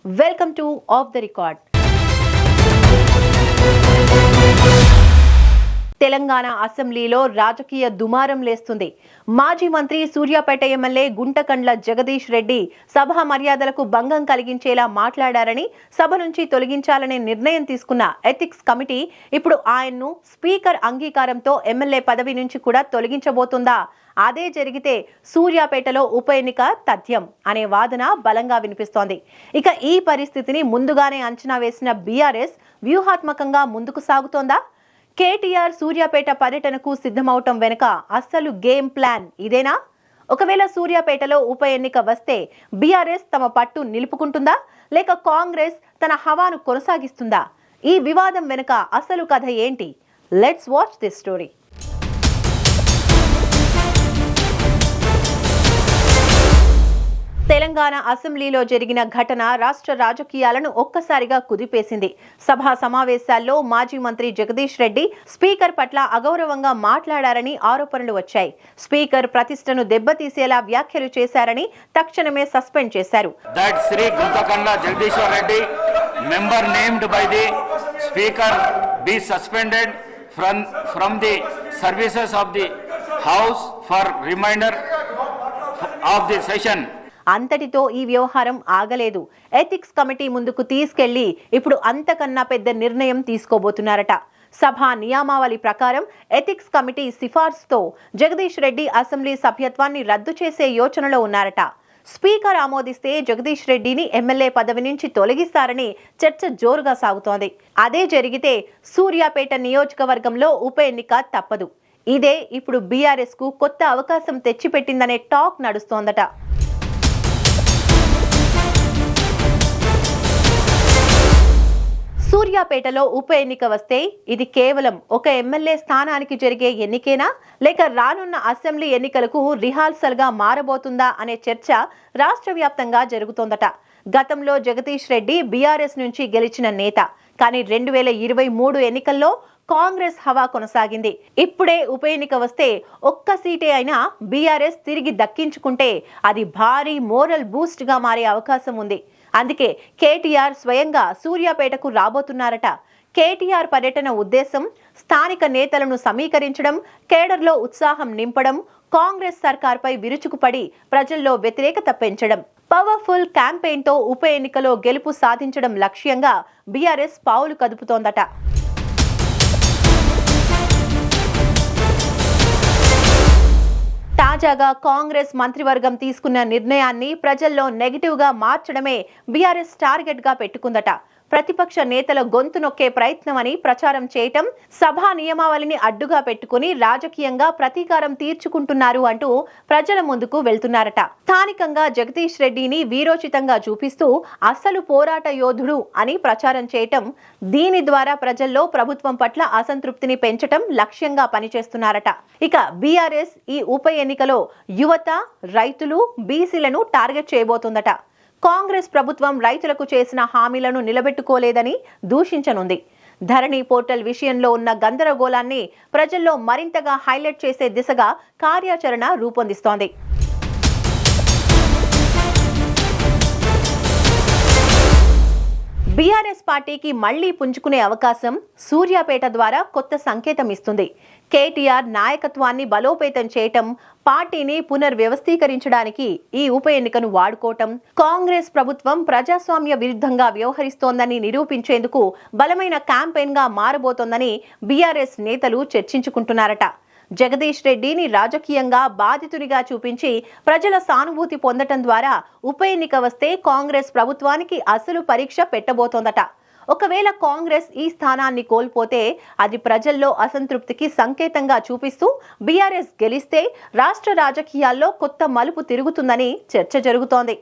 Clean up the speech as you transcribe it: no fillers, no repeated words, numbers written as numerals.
Welcome to Off the Record. Telangana అసెంబ్లీలో రాజకీయ దుమారం లేస్తుంది. మాజీ మంత్రి సూర్యాపేట ఎమ్మెల్యే గుంటకండ్ల జగదీష్ రెడ్డి సభ మర్యాదలకు భంగం కలిగించేలా మాట్లాడారని సభ నుంచి తొలగించాలనే నిర్ణయం తీసుకున్న ఎథిక్స్ కమిటీ ఇప్పుడు ఆయన్ను స్పీకర్ అంగీకారంతో ఎమ్మెల్యే పదవి నుంచి కూడా తొలగించబోతుందా? అదే జరిగితే సూర్యాపేటలో ఉప ఎన్నిక తథ్యం అనే వాదన బలంగా వినిపిస్తోంది. ఇక ఈ పరిస్థితిని ముందుగానే అంచనా వేసిన బీఆర్ఎస్ వ్యూహాత్మకంగా ముందుకు సాగుతోందా? కేటీఆర్ సూర్యాపేట పర్యటనకు సిద్ధమవటం వెనుక అస్సలు గేమ్ ప్లాన్ ఇదేనా? ఒకవేళ సూర్యాపేటలో ఉప ఎన్నిక వస్తే బీఆర్ఎస్ తమ పట్టు నిలుపుకుంటుందా, లేక కాంగ్రెస్ తన హవాను కొనసాగిస్తుందా? ఈ వివాదం వెనుక అసలు కథ ఏంటి? Let's watch this story. Telangana అసెంబ్లీలో జరిగిన ఘటన రాష్ట్ర రాజకీయాలను ఒక్కసారిగా కుదిపేసింది. సభా సమావేశాల్లో మాజీ మంత్రి జగదీష్ రెడ్డి స్పీకర్ పట్ల అగౌరవంగా మాట్లాడారని ఆరోపణలు వచ్చాయి. స్పీకర్ ప్రతిష్టను దెబ్బతీసేలా వ్యాఖ్యలు చేశారని తక్షణమే సస్పెండ్ చేశారు. అంతటితో ఈ వ్యవహారం ఆగలేదు. ఎథిక్స్ కమిటీ ముందుకు తీసుకెళ్లి ఇప్పుడు అంతకన్నా పెద్ద నిర్ణయం తీసుకోబోతున్నారట. సభా నియమావళి ప్రకారం ఎథిక్స్ కమిటీ సిఫార్సుతో జగదీష్ రెడ్డి అసెంబ్లీ సభ్యత్వాన్ని రద్దు చేసే యోచనలో ఉన్నారట. స్పీకర్ ఆమోదిస్తే జగదీష్ రెడ్డిని ఎమ్మెల్యే పదవి నుంచి తొలగిస్తారని చర్చ జోరుగా సాగుతోంది. అదే జరిగితే సూర్యాపేట నియోజకవర్గంలో ఉప ఎన్నిక తప్పదు. ఇదే ఇప్పుడు బీఆర్ఎస్ కు కొత్త అవకాశం తెచ్చిపెట్టిందనే టాక్ నడుస్తోందట. సూర్యాపేటలో ఉప ఎన్నిక వస్తే ఇది కేవలం ఒక ఎమ్మెల్యే స్థానానికి జరిగే ఎన్నికేనా, లేక రానున్న అసెంబ్లీ ఎన్నికలకు రిహార్సల్ గా మారబోతుందా అనే చర్చ రాష్ట్ర వ్యాప్తంగా జరుగుతోందట. గతంలో జగదీష్ రెడ్డి బీఆర్ఎస్ నుంచి గెలిచిన నేత. కానీ 2023 ఎన్నికల్లో కాంగ్రెస్ హవా కొనసాగింది. ఇప్పుడే ఉప ఎన్నిక వస్తే ఒక్క సీటే అయినా బీఆర్ఎస్ తిరిగి దక్కించుకుంటే అది భారీ మోరల్ బూస్ట్ గా మారే అవకాశం ఉంది. అందుకే కేటీఆర్ స్వయంగా సూర్యాపేటకు రాబోతున్నారట. కేటీఆర్ పర్యటన ఉద్దేశం స్థానిక నేతలను సమీకరించడం, కేడర్లో ఉత్సాహం నింపడం, కాంగ్రెస్ సర్కార్పై విరుచుకుపడి ప్రజల్లో వ్యతిరేకత పెంచడం. పవర్ఫుల్ క్యాంపెయిన్ తో ఉప ఎన్నికలో గెలుపు సాధించడం లక్ష్యంగా బీఆర్ఎస్ పావులు కదుపుతోందట. తాజాగా కాంగ్రెస్ మంత్రివర్గం తీసుకున్న నిర్ణయాన్ని ప్రజల్లో నెగటివ్ గా మార్చడమే బీఆర్ఎస్ టార్గెట్ గా పెట్టుకుందట. ప్రతిపక్ష నేతల గొంతు నొక్కే ప్రయత్నమని ప్రచారం చేయటం, సభా నియమావళిని అడ్డుగా పెట్టుకుని రాజకీయంగా ప్రతీకారం తీర్చుకుంటున్నారు అంటూ ప్రజల ముందుకు వెళ్తున్నారట. స్థానికంగా జగదీష్ రెడ్డిని వీరోచితంగా చూపిస్తూ అసలు పోరాట యోధుడు అని ప్రచారం చేయటం, దీని ద్వారా ప్రజల్లో ప్రభుత్వం పట్ల అసంతృప్తిని పెంచటం లక్ష్యంగా పనిచేస్తున్నారట. ఇక బీఆర్ఎస్ ఈ ఉప ఎన్నికలో యువత, రైతులు, బీసీలను టార్గెట్ చేయబోతుందట. కాంగ్రెస్ ప్రభుత్వం రైతులకు చేసిన హామీలను నిలబెట్టుకోలేదని దూషించనుంది. ధరణి పోర్టల్ విషయంలో ఉన్న గందరగోళాన్ని ప్రజల్లో మరింతగా హైలైట్ చేసే దిశగా కార్యాచరణ రూపొందిస్తోంది. బీఆర్ఎస్ పార్టీకి మళ్లీ పుంజుకునే అవకాశం సూర్యాపేట ద్వారా కొత్త సంకేతం ఇస్తుంది. కేటీఆర్ నాయకత్వాన్ని బలోపేతం చేయటం, పార్టీని పునర్వ్యవస్థీకరించడానికి ఈ ఉప ఎన్నికను వాడుకోవటం, కాంగ్రెస్ ప్రభుత్వం ప్రజాస్వామ్య విరుద్ధంగా వ్యవహరిస్తోందని నిరూపించేందుకు బలమైన క్యాంపెయిన్ గా మారబోతోందని బీఆర్ఎస్ నేతలు చర్చించుకుంటున్నారట. జగదీష్ రెడ్డిని రాజకీయంగా బాధితునిగా చూపించి ప్రజల సానుభూతి పొందటం ద్వారా ఉప ఎన్నిక వస్తే కాంగ్రెస్ ప్రభుత్వానికి అసలు పరీక్ష పెట్టబోతోందట. ఒకవేళ కాంగ్రెస్ ఈ స్థానాన్ని కోల్పోతే అది ప్రజల్లో అసంతృప్తికి సంకేతంగా చూపిస్తూ బీఆర్ఎస్ గెలిస్తే రాష్ట్ర రాజకీయాల్లో కొత్త మలుపు తిరుగుతుందని చర్చ జరుగుతోంది.